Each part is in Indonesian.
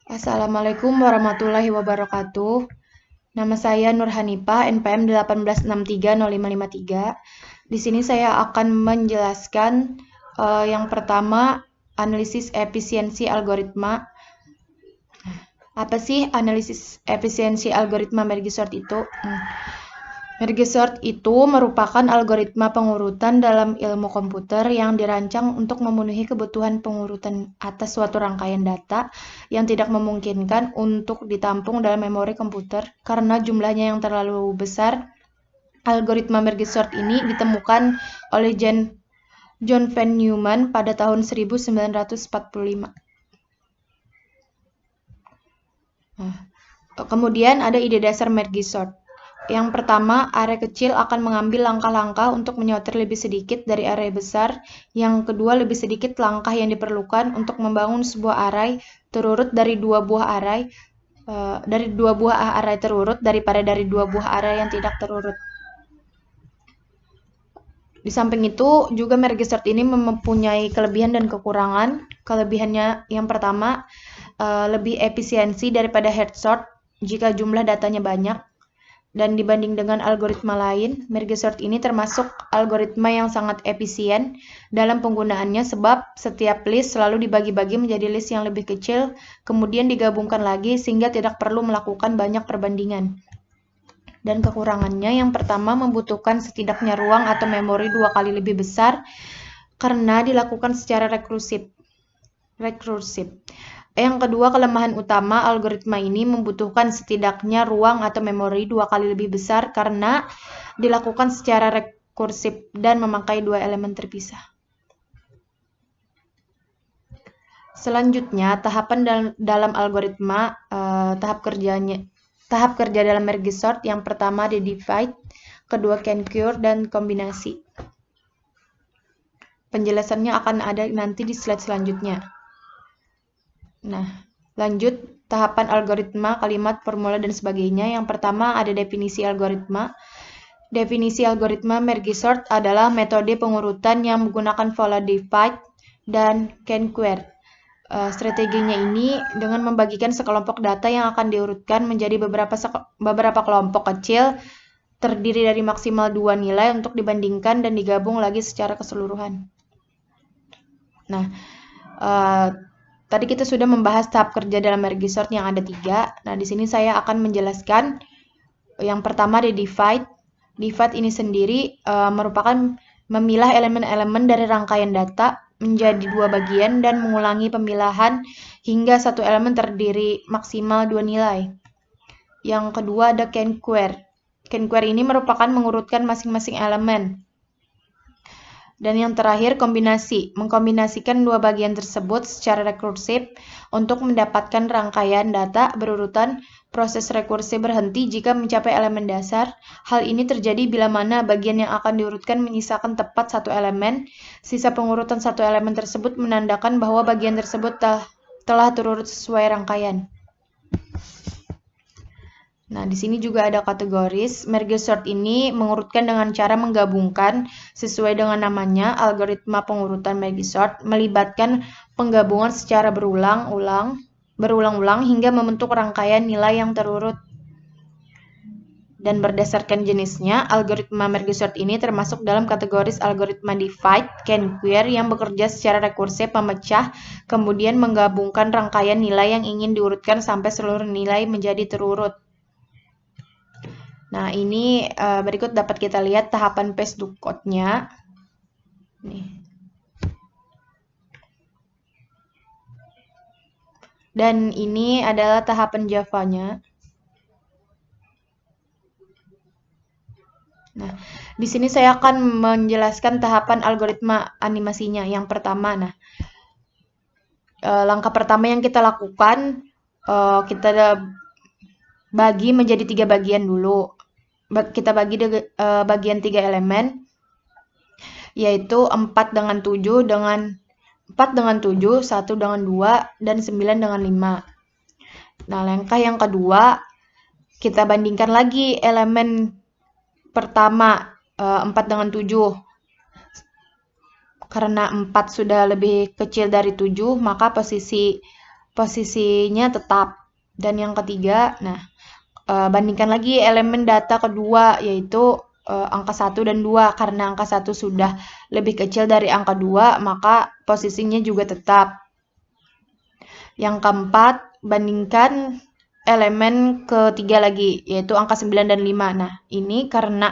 Assalamualaikum warahmatullahi wabarakatuh. Nama saya Nur Hanifah, NPM 18630553. Di sini saya akan menjelaskan yang pertama, analisis efisiensi algoritma. Apa sih analisis efisiensi algoritma merge sort itu? Merge sort itu merupakan algoritma pengurutan dalam ilmu komputer yang dirancang untuk memenuhi kebutuhan pengurutan atas suatu rangkaian data yang tidak memungkinkan untuk ditampung dalam memori komputer karena jumlahnya yang terlalu besar. Algoritma merge sort ini ditemukan oleh John van Neumann pada tahun 1945. Kemudian ada ide dasar merge sort. Yang pertama, array kecil akan mengambil langkah-langkah untuk menyortir lebih sedikit dari array besar. Yang kedua, lebih sedikit langkah yang diperlukan untuk membangun sebuah array terurut dari dua buah array terurut daripada dari dua buah array yang tidak terurut. Di samping itu, juga merge sort ini mempunyai kelebihan dan kekurangan. Kelebihannya yang pertama, lebih efisiensi daripada head sort jika jumlah datanya banyak. Dan dibanding dengan algoritma lain, merge sort ini termasuk algoritma yang sangat efisien dalam penggunaannya sebab setiap list selalu dibagi-bagi menjadi list yang lebih kecil, kemudian digabungkan lagi sehingga tidak perlu melakukan banyak perbandingan. Dan kekurangannya yang pertama membutuhkan setidaknya ruang atau memori 2 kali lebih besar karena dilakukan secara rekursif. Yang kedua, kelemahan utama algoritma ini membutuhkan setidaknya ruang atau memori 2 kali lebih besar karena dilakukan secara rekursif dan memakai dua elemen terpisah. Selanjutnya, tahapan dalam algoritma, tahap kerja dalam merge sort yang pertama ada divide, kedua can-cure, dan kombinasi. Penjelasannya akan ada nanti di slide selanjutnya. Nah, lanjut tahapan algoritma, kalimat, formula, dan sebagainya. Yang pertama ada definisi algoritma. Definisi algoritma merge sort adalah metode pengurutan yang menggunakan pola divide dan can-query. Strateginya ini dengan membagikan sekelompok data yang akan diurutkan menjadi beberapa kelompok kecil terdiri dari maksimal 2 nilai untuk dibandingkan dan digabung lagi secara keseluruhan. Nah, tadi kita sudah membahas tahap kerja dalam merge sort yang ada 3. Nah, di sini saya akan menjelaskan yang pertama ada divide. Divide ini sendiri merupakan memilah elemen-elemen dari rangkaian data menjadi 2 bagian dan mengulangi pemilahan hingga satu elemen terdiri maksimal 2 nilai. Yang kedua ada can-query. Can-query ini merupakan mengurutkan masing-masing elemen. Dan yang terakhir kombinasi, mengkombinasikan dua bagian tersebut secara rekursif untuk mendapatkan rangkaian data berurutan. Proses rekursif berhenti jika mencapai elemen dasar. Hal ini terjadi bila mana bagian yang akan diurutkan menyisakan tepat satu elemen. Sisa pengurutan satu elemen tersebut menandakan bahwa bagian tersebut telah terurut sesuai rangkaian. Nah, di sini juga ada kategoris. Merge sort ini mengurutkan dengan cara menggabungkan sesuai dengan namanya, algoritma pengurutan merge sort melibatkan penggabungan secara berulang-ulang hingga membentuk rangkaian nilai yang terurut. Dan berdasarkan jenisnya, algoritma merge sort ini termasuk dalam kategoris algoritma divide, can-query yang bekerja secara rekursif memecah, kemudian menggabungkan rangkaian nilai yang ingin diurutkan sampai seluruh nilai menjadi terurut. Nah, ini berikut dapat kita lihat tahapan paste to code-nya. Nih. Dan ini adalah tahapan Java-nya. Nah, di sini saya akan menjelaskan tahapan algoritma animasinya. Yang pertama, langkah pertama yang kita lakukan, kita bagi menjadi 3 bagian dulu. Kita bagi bagian 3 elemen, yaitu 4 dengan 7, 1 dengan 2, dan 9 dengan 5. Nah, langkah yang kedua, kita bandingkan lagi elemen pertama, 4 dengan 7. Karena 4 sudah lebih kecil dari 7, maka posisi posisinya tetap. Dan yang ketiga, nah, bandingkan lagi elemen data kedua, yaitu angka 1 dan 2. Karena angka 1 sudah lebih kecil dari angka 2, maka posisinya juga tetap. Yang keempat, bandingkan elemen ketiga lagi, yaitu angka 9 dan 5. Nah, ini karena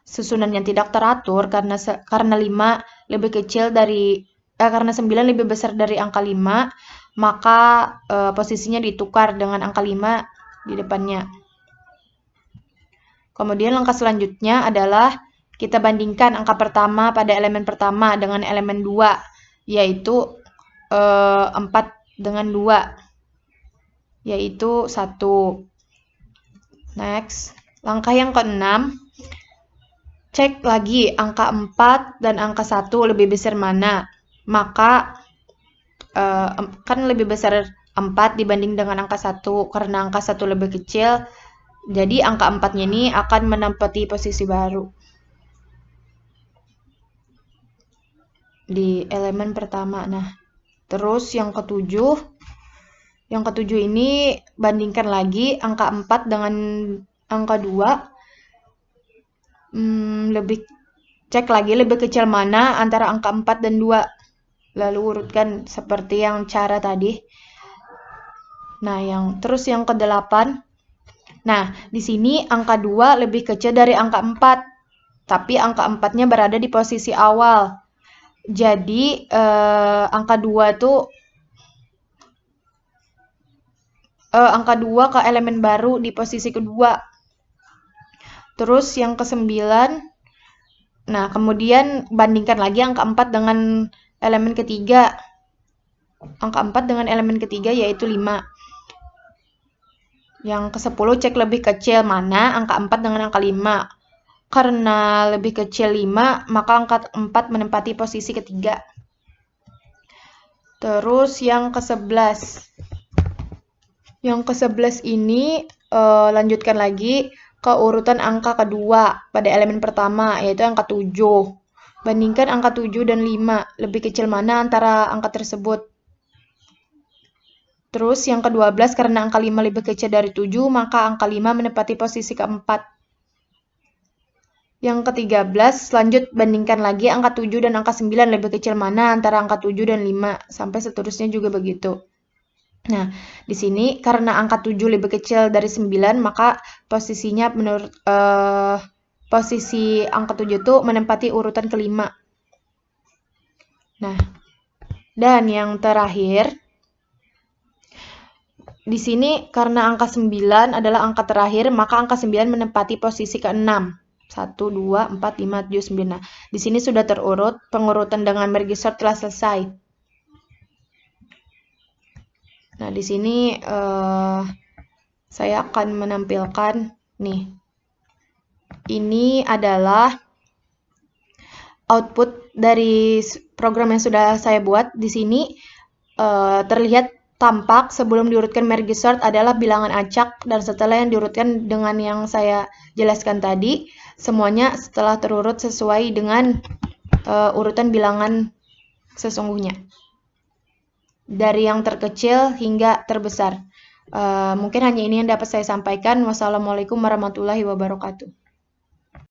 susunannya tidak teratur, karena 5 lebih kecil dari karena 9 lebih besar dari angka 5, maka posisinya ditukar dengan angka 5 di depannya. Kemudian langkah selanjutnya adalah kita bandingkan angka pertama pada elemen pertama dengan elemen 2, yaitu 4 dengan 2, yaitu 1. Next, langkah yang keenam, cek lagi angka 4 dan angka 1 lebih besar mana. Maka kan lebih besar 4 dibanding dengan angka 1, karena angka 1 lebih kecil. Jadi angka 4-nya ini akan menempati posisi baru di elemen pertama. Nah, terus yang ketujuh ini bandingkan lagi angka 4 dengan angka 2. Cek lagi lebih kecil mana antara angka 4 dan 2. Lalu urutkan seperti yang cara tadi. Nah, terus yang ke-8. Nah, di sini angka 2 lebih kecil dari angka 4, tapi angka 4-nya berada di posisi awal. Jadi, angka 2 tuh angka 2 ke elemen baru di posisi kedua. Terus yang ke-9. Nah, kemudian bandingkan lagi angka 4 dengan elemen ketiga. Angka 4 dengan elemen ketiga yaitu 5. Yang ke-10, cek lebih kecil mana angka 4 dengan angka 5. Karena lebih kecil 5, maka angka 4 menempati posisi ketiga. Terus yang ke-11. Yang ke-11 ini lanjutkan lagi ke urutan angka kedua pada elemen pertama, yaitu angka 7. Bandingkan angka 7 dan 5, lebih kecil mana antara angka tersebut. Terus yang ke-12, karena angka 5 lebih kecil dari 7, maka angka 5 menempati posisi keempat. Yang ke-13, lanjut bandingkan lagi angka 7 dan angka 9 lebih kecil mana antara angka 7 dan 5, sampai seterusnya juga begitu. Nah, di sini karena angka 7 lebih kecil dari 9, maka posisinya menurut posisi angka 7 itu menempati urutan kelima. Nah, dan yang terakhir, di sini karena angka 9 adalah angka terakhir, maka angka 9 menempati posisi ke-6. 1, 2, 4, 5, 7, 9. Nah, di sini sudah terurut, pengurutan dengan merge sort telah selesai. Nah, di sini saya akan menampilkan nih. Ini adalah output dari program yang sudah saya buat. Di sini terlihat tampak sebelum diurutkan merge sort adalah bilangan acak, dan setelah yang diurutkan dengan yang saya jelaskan tadi, semuanya setelah terurut sesuai dengan urutan bilangan sesungguhnya. Dari yang terkecil hingga terbesar. Mungkin hanya ini yang dapat saya sampaikan. Wassalamualaikum warahmatullahi wabarakatuh.